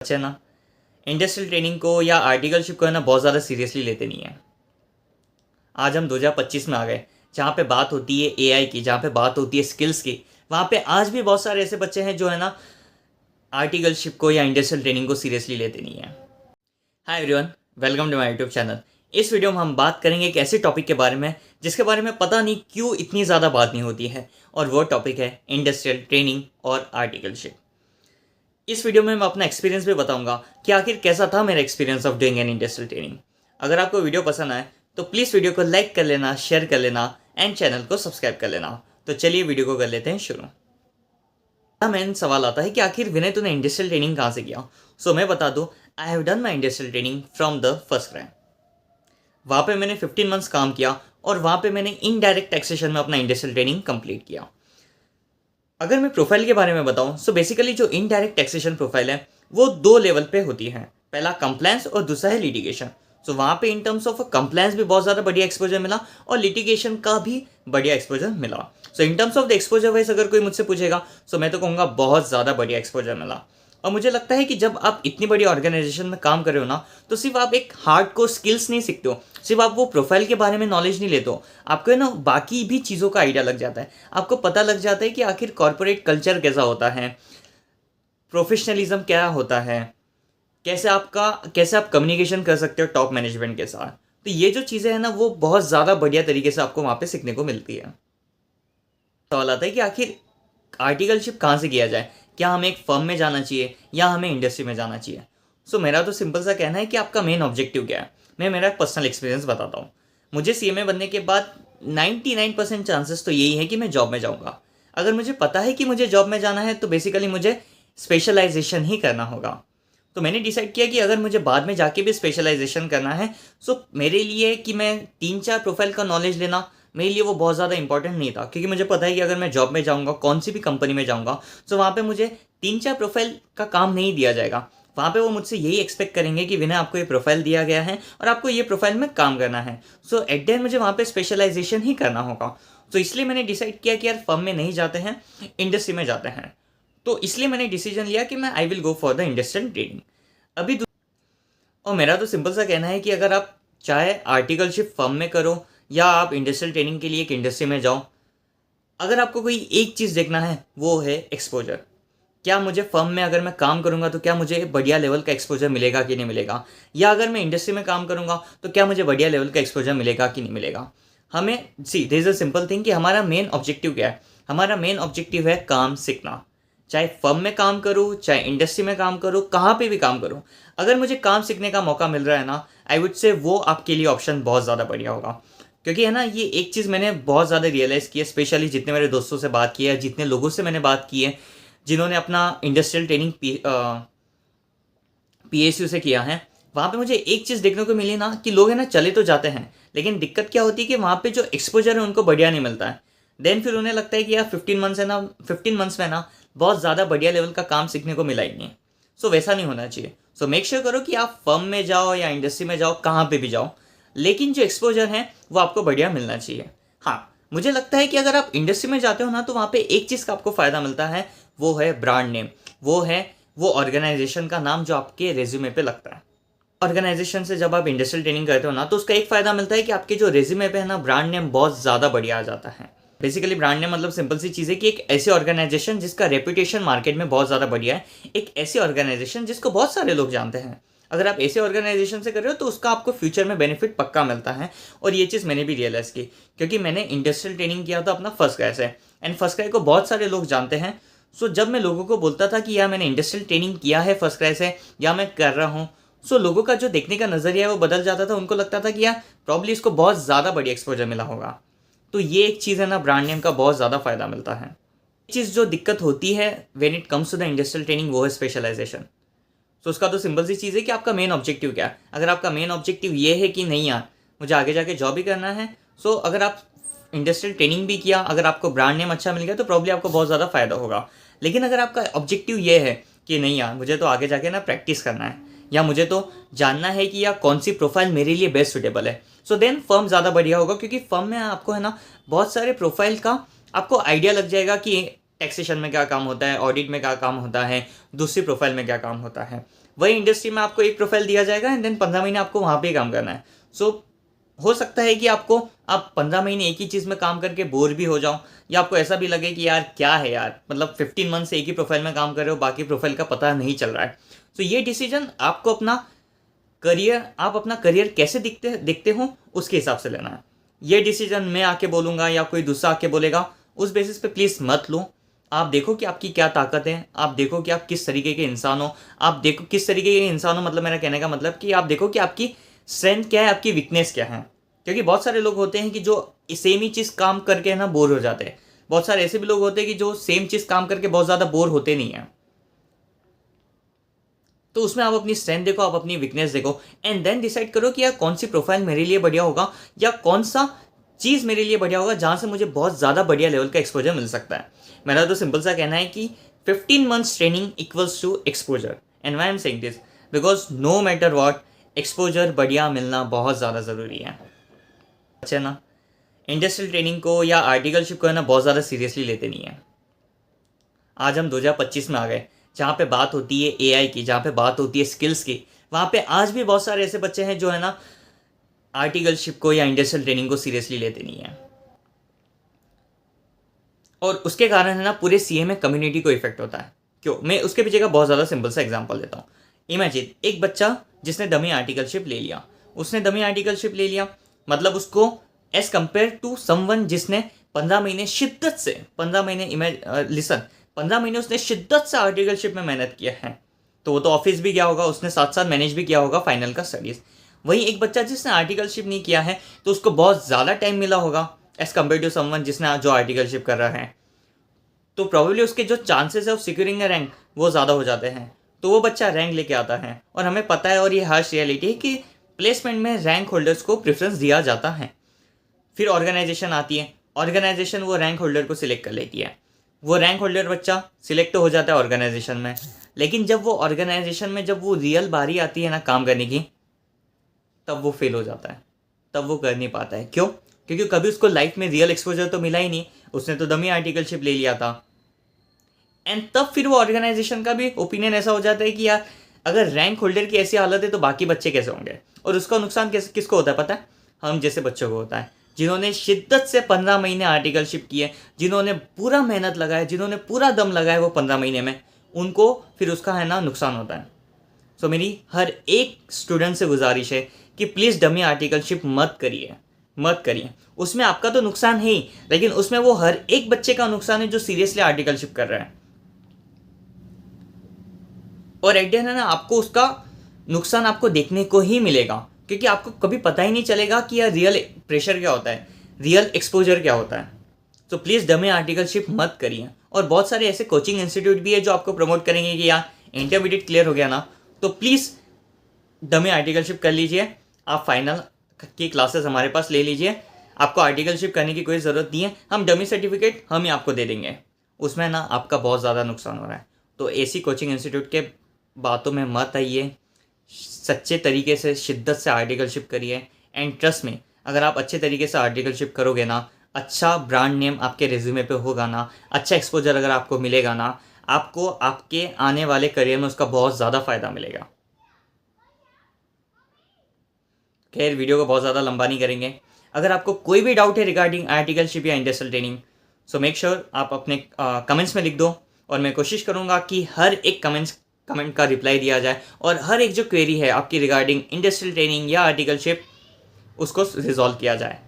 बच्चे ना industrial training को या आर्टिकलशिप को है ना बहुत ज़्यादा सीरियसली लेते नहीं है। आज हम 2025 में आ गए, जहाँ पे बात होती है एआई की, जहाँ पे बात होती है स्किल्स की, वहाँ पे आज भी बहुत सारे ऐसे बच्चे हैं जो है ना आर्टिकलशिप को या इंडस्ट्रियल ट्रेनिंग को सीरियसली लेते नहीं है। Hi everyone, welcome to my YouTube channel. इस वीडियो में हम बात करेंगे एक ऐसे टॉपिक के बारे में जिसके बारे में पता नहीं क्यों इतनी ज़्यादा बात नहीं होती है, और वो टॉपिक है इंडस्ट्रियल ट्रेनिंग और आर्टिकलशिप। इस वीडियो में मैं अपना एक्सपीरियंस भी बताऊंगा कि आखिर कैसा था मेरा experience of doing an industrial training. अगर आपको वीडियो पसंद आए तो प्लीज़ वीडियो को लाइक कर लेना, शेयर कर लेना एंड चैनल को सब्सक्राइब कर लेना। तो चलिए वीडियो को कर लेते हैं शुरू। मेन सवाल आता है कि आखिर विनय तूने इंडस्ट्रियल ट्रेनिंग कहाँ से किया। सो मैं बता दूँ, I have done my industrial training from the first crime. वहाँ पे मैंने 15 मंथ्स काम किया और वहाँ पे मैंने इनडायरेक्ट टैक्सेशन में अपना इंडस्ट्रियल ट्रेनिंग कंप्लीट किया। अगर मैं प्रोफाइल के बारे में बताऊं, सो बेसिकली जो इनडायरेक्ट टैक्सेशन प्रोफाइल है वो दो लेवल पे होती है। पहला कंप्लायंस और दूसरा है लिटिगेशन। सो वहाँ पे इन टर्म्स ऑफ कंप्लायंस भी बहुत ज़्यादा बढ़िया एक्सपोजर मिला और लिटिगेशन का भी बढ़िया एक्सपोजर मिला। So in terms of the exposure wise अगर कोई मुझसे पूछेगा, सो मैं तो कहूँगा बहुत ज़्यादा बढ़िया एक्सपोजर मिला। और मुझे लगता है कि जब आप इतनी बड़ी ऑर्गेनाइजेशन में काम कर रहे हो ना, तो सिर्फ आप एक हार्डकोर स्किल्स नहीं सीखते हो, सिर्फ आप वो प्रोफाइल के बारे में नॉलेज नहीं लेते हो, आपको है ना बाकी भी चीज़ों का आइडिया लग जाता है। आपको पता लग जाता है कि आखिर कॉर्पोरेट कल्चर कैसा होता है, प्रोफेशनलिज्म क्या होता है, कैसे आप कम्युनिकेशन कर सकते हो टॉप मैनेजमेंट के साथ। तो ये जो चीज़ें हैं ना, वो बहुत ज़्यादा बढ़िया तरीके से आपको वहाँ पे सीखने को मिलती है। सवाल आता है कि आखिर आर्टिकलशिप कहाँ से किया जाए, क्या हमें एक फर्म में जाना चाहिए या हमें इंडस्ट्री में जाना चाहिए। सो मेरा तो सिंपल सा कहना है कि आपका मेन ऑब्जेक्टिव क्या है। मैं मेरा पर्सनल एक्सपीरियंस बताता हूँ। मुझे सीएमए बनने के बाद 99% चांसेस तो यही है कि मैं जॉब में जाऊँगा। अगर मुझे पता है कि मुझे जॉब में जाना है तो बेसिकली मुझे स्पेशलाइजेशन ही करना होगा। तो मैंने डिसाइड किया कि अगर मुझे बाद में जाके भी स्पेशलाइजेशन करना है, सो मेरे लिए कि मैं 3-4 प्रोफाइल का नॉलेज लेना मेरे लिए वो बहुत ज़्यादा इंपॉर्टेंट नहीं था, क्योंकि मुझे पता है कि अगर मैं जॉब में जाऊँगा, कौन सी भी कंपनी में जाऊँगा, तो वहाँ पे मुझे 3-4 प्रोफाइल का काम नहीं दिया जाएगा। वहाँ पे वो मुझसे यही एक्सपेक्ट करेंगे कि विनय आपको ये प्रोफाइल दिया गया है और आपको ये प्रोफाइल में काम करना है। सो एट द एंड मुझे वहाँ पे स्पेशलाइजेशन ही करना होगा। तो इसलिए मैंने डिसाइड किया कि यार फर्म में नहीं जाते हैं, इंडस्ट्री में जाते हैं। तो इसलिए मैंने डिसीजन लिया कि मैं I will go for the industrial training. और मेरा तो सिंपल सा कहना है कि अगर आप चाहे आर्टिकलशिप फर्म में करो या आप इंडस्ट्रियल ट्रेनिंग के लिए एक इंडस्ट्री में जाओ, अगर आपको कोई एक चीज़ देखना है वो है एक्सपोजर। क्या मुझे फर्म में अगर मैं काम करूंगा तो क्या मुझे बढ़िया लेवल का एक्सपोजर मिलेगा कि नहीं मिलेगा, या अगर मैं इंडस्ट्री में काम करूंगा तो क्या मुझे बढ़िया लेवल का एक्सपोजर मिलेगा कि नहीं मिलेगा। हमें there is a simple thing कि हमारा मेन ऑब्जेक्टिव क्या है। हमारा मेन ऑब्जेक्टिव है काम सीखना। चाहे फर्म में काम करूँ, चाहे इंडस्ट्री में काम करूँ, कहाँ पे भी काम करूँ, अगर मुझे काम सीखने का मौका मिल रहा है ना, आई वुड से वो आपके लिए ऑप्शन बहुत ज़्यादा बढ़िया होगा। क्योंकि है ना, ये एक चीज़ मैंने बहुत ज़्यादा रियलाइज़ की है, स्पेशली जितने मेरे दोस्तों से बात की है, जितने लोगों से मैंने बात की है जिन्होंने अपना इंडस्ट्रियल ट्रेनिंग पीएसयू से किया है। वहाँ पे मुझे एक चीज़ देखने को मिली ना कि लोग है ना चले तो जाते हैं, लेकिन दिक्कत क्या होती है कि वहाँ पे जो एक्सपोजर है उनको बढ़िया नहीं मिलता है। देन फिर उन्हें लगता है कि यार 15 मंथ्स है ना, 15 मंथ्स में ना बहुत ज़्यादा बढ़िया लेवल का काम सीखने को मिला ही नहीं। सो वैसा नहीं होना चाहिए। सो मेक श्योर करो कि आप फर्म में जाओ या इंडस्ट्री में जाओ, कहाँ पे भी जाओ, लेकिन जो एक्सपोजर है वो आपको बढ़िया मिलना चाहिए। हाँ, मुझे लगता है कि अगर आप इंडस्ट्री में जाते हो ना, तो वहाँ पे एक चीज़ का आपको फ़ायदा मिलता है, वो है ब्रांड नेम। वो है वो ऑर्गेनाइजेशन का नाम जो आपके रेज्यूमे पे लगता है। ऑर्गेनाइजेशन से जब आप इंडस्ट्रियल ट्रेनिंग करते हो ना, तो उसका एक फ़ायदा मिलता है कि आपके जो रेज्यूमे पे है ना, ब्रांड नेम बहुत ज़्यादा बढ़िया आ जाता है। बेसिकली ब्रांड नेम मतलब सिंपल सी चीज़ है कि एक ऐसी ऑर्गेनाइजेशन जिसका रेपुटेशन मार्केट में बहुत ज़्यादा बढ़िया है, एक ऐसी ऑर्गेनाइजेशन जिसको बहुत सारे लोग जानते हैं। अगर आप ऐसे ऑर्गेनाइजेशन से कर रहे हो तो उसका आपको फ्यूचर में बेनिफिट पक्का मिलता है। और ये चीज़ मैंने भी रियलाइज़ की, क्योंकि मैंने इंडस्ट्रियल ट्रेनिंग किया था अपना फर्स्ट क्राई से, एंड फर्स्ट क्राई को बहुत सारे लोग जानते हैं। सो जब मैं लोगों को बोलता था कि यार मैंने इंडस्ट्रियल ट्रेनिंग किया है फर्स्ट क्राई से या मैं कर रहा हूँ, सो लोगों का जो देखने का नज़रिया है वो बदल जाता था। उनको लगता था कि यार प्रॉब्ली इसको बहुत ज़्यादा बड़ी एक्सपोजर मिला होगा। तो ये एक चीज़ है ना, ब्रांड नेम का बहुत ज़्यादा फ़ायदा मिलता है। चीज़ जो दिक्कत होती है when it comes to the industrial training, वो है स्पेशलाइजेशन। तो उसका तो सिंपल सी चीज़ है कि आपका मेन ऑब्जेक्टिव क्या है। अगर आपका मेन ऑब्जेक्टिव ये है कि नहीं यार मुझे आगे जाके जॉब ही करना है, सो अगर आप इंडस्ट्रियल ट्रेनिंग भी किया, अगर आपको ब्रांड नेम अच्छा मिल गया तो प्रॉब्ली आपको बहुत ज़्यादा फ़ायदा होगा। लेकिन अगर आपका ऑब्जेक्टिव ये है कि नहीं यार मुझे तो आगे जाके ना प्रैक्टिस करना है, या मुझे तो जानना है कि यार कौन सी प्रोफाइल मेरे लिए बेस्ट सुटेबल है, सो देन फर्म ज़्यादा बढ़िया होगा। क्योंकि फर्म में आपको है ना बहुत सारे प्रोफाइल का आपको आइडिया लग जाएगा कि टैक्सेशन में क्या काम होता है, ऑडिट में क्या काम होता है, दूसरी प्रोफाइल में क्या काम होता है। वही इंडस्ट्री में आपको एक प्रोफाइल दिया जाएगा एंड देन 15 महीने आपको वहाँ पे ही काम करना है। सो हो सकता है कि आप 15 महीने एक ही चीज़ में काम करके बोर भी हो जाओ, या आपको ऐसा भी लगे कि यार क्या है यार, मतलब 15 मंथ से एक ही प्रोफाइल में काम कर रहे हो, बाकी प्रोफाइल का पता नहीं चल रहा है। तो ये डिसीजन आपको आप अपना करियर कैसे दिखते हो उसके हिसाब से लेना है। ये डिसीजन मैं आके बोलूँगा या कोई दूसरा आके बोलेगा, उस बेसिस पे प्लीज़ मत लो। आप देखो कि आपकी क्या ताकत है, आप देखो कि आप किस तरीके के इंसान हो, आप देखो किस तरीके के इंसान हो, मतलब मेरा कहने का मतलब कि आप देखो कि आपकी स्ट्रेंथ क्या है, आपकी वीकनेस क्या है। क्योंकि बहुत सारे लोग होते हैं कि जो सेम ही चीज़ काम करके है ना बोर हो जाते हैं। बहुत सारे ऐसे भी लोग होते हैं कि जो सेम चीज़ काम करके बहुत ज़्यादा बोर होते नहीं हैं। तो उसमें आप अपनी स्ट्रेंथ देखो, आप अपनी वीकनेस देखो एंड देन डिसाइड करो कि यार कौन सी प्रोफाइल मेरे लिए बढ़िया होगा या कौन सा चीज़ मेरे लिए बढ़िया होगा जहाँ से मुझे बहुत ज़्यादा बढ़िया लेवल का एक्सपोजर मिल सकता है। मेरा तो सिंपल सा कहना है कि 15 months training equals to exposure. And why I'm saying this because no matter what, exposure बढ़िया मिलना बहुत ज़्यादा ज़रूरी है। अच्छा ना, इंडस्ट्रियल ट्रेनिंग को या आर्टिकलशिप को है ना बहुत ज़्यादा सीरियसली लेते नहीं है। आज हम 2025 में आ गए जहाँ पे बात होती है एआई की, जहाँ पे बात होती है स्किल्स की, वहाँ पे आज भी बहुत सारे ऐसे बच्चे हैं जो है ना आर्टिकलशिप को या इंडस्ट्रियल ट्रेनिंग को सीरियसली लेते नहीं है। और उसके कारण है ना पूरे सीए में कम्युनिटी को इफेक्ट होता है। क्यों? मैं उसके पीछे का बहुत ज़्यादा सिंपल सा एग्जांपल देता हूँ। इमेजिन एक बच्चा जिसने डमी आर्टिकलशिप ले लिया, मतलब उसको एज कंपेयर टू समवन जिसने 15 महीने शिद्दत से 15 महीने उसने शिद्दत से आर्टिकलशिप में मेहनत किया है, तो वो तो ऑफिस भी गया होगा, उसने साथ साथ मैनेज भी किया होगा फाइनल का स्टडीज़। वहीं एक बच्चा जिसने आर्टिकलशिप नहीं किया है तो उसको बहुत ज़्यादा टाइम मिला होगा एज कम्पेयर टू समवन जिसने जो आर्टिकलशिप कर रहा है, तो प्रॉब्लली उसके जो चांसेस है ऑफ सिक्योरिंग ए रैंक वो ज़्यादा हो जाते हैं। तो वो बच्चा रैंक लेके आता है और हमें पता है और ये हार्श रियलिटी है कि प्लेसमेंट में रैंक होल्डर्स को प्रेफरेंस दिया जाता है। फिर ऑर्गेनाइजेशन आती है, ऑर्गेनाइजेशन वो रैंक होल्डर को सिलेक्ट कर लेती है। वो रैंक होल्डर बच्चा सिलेक्ट तो हो जाता है ऑर्गेनाइजेशन में, लेकिन जब वो ऑर्गेनाइजेशन में जब वो रियल बारी आती है ना काम करने की, तब वो फेल हो जाता है, तब वो कर नहीं पाता है। क्यों? क्योंकि कभी उसको लाइफ में रियल एक्सपोजर तो मिला ही नहीं, उसने तो डमी आर्टिकलशिप ले लिया था। एंड तब फिर वो ऑर्गेनाइजेशन का भी ओपिनियन ऐसा हो जाता है कि यार अगर रैंक होल्डर की ऐसी हालत है तो बाकी बच्चे कैसे होंगे। और उसका नुकसान किसको होता है पता है? हम जैसे बच्चों को होता है, जिन्होंने शिद्दत से 15 महीने आर्टिकलशिप की है, जिन्होंने पूरा मेहनत लगाया, जिन्होंने पूरा दम लगाया वो 15 महीने में, उनको फिर उसका है ना नुकसान होता है। सो मेरी हर एक स्टूडेंट से गुजारिश है कि प्लीज़ डमी आर्टिकलशिप मत करिए। उसमें आपका तो नुकसान है ही, लेकिन उसमें वो हर एक बच्चे का नुकसान है जो सीरियसली आर्टिकलशिप कर रहा है। और एट द एंड है ना आपको उसका नुकसान आपको देखने को ही मिलेगा, क्योंकि आपको कभी पता ही नहीं चलेगा कि यार रियल प्रेशर क्या होता है, रियल एक्सपोजर क्या होता है। तो प्लीज़ डमी आर्टिकलशिप मत करिए। और बहुत सारे ऐसे कोचिंग इंस्टीट्यूट भी है जो आपको प्रमोट करेंगे कि यार इंटरमीडिएट क्लियर हो गया ना तो प्लीज़ डमी आर्टिकलशिप कर लीजिए, आप फाइनल की क्लासेस हमारे पास ले लीजिए, आपको आर्टिकलशिप करने की कोई ज़रूरत नहीं है, हम डमी सर्टिफिकेट हम ही आपको दे देंगे। उसमें ना आपका बहुत ज़्यादा नुकसान हो रहा है। तो ऐसी कोचिंग इंस्टीट्यूट के बातों में मत आइए, सच्चे तरीके से शिद्दत से आर्टिकलशिप करिए। एंड ट्रस्ट में अगर आप अच्छे तरीके से आर्टिकलशिप करोगे ना, अच्छा ब्रांड नेम आपके रिज्यूमे पे होगा ना, अच्छा एक्सपोजर अगर आपको मिलेगा ना, आपको आपके आने वाले करियर में उसका बहुत ज़्यादा फ़ायदा मिलेगा। खैर वीडियो को बहुत ज़्यादा लंबा नहीं करेंगे। अगर आपको कोई भी डाउट है रिगार्डिंग आर्टिकलशिप या industrial training, so make sure आप अपने कमेंट्स में लिख दो और मैं कोशिश करूँगा कि हर एक कमेंट का रिप्लाई दिया जाए और हर एक जो क्वेरी है आपकी रिगार्डिंग इंडस्ट्रियल ट्रेनिंग या आर्टिकलशिप उसको रिजॉल्व किया जाए।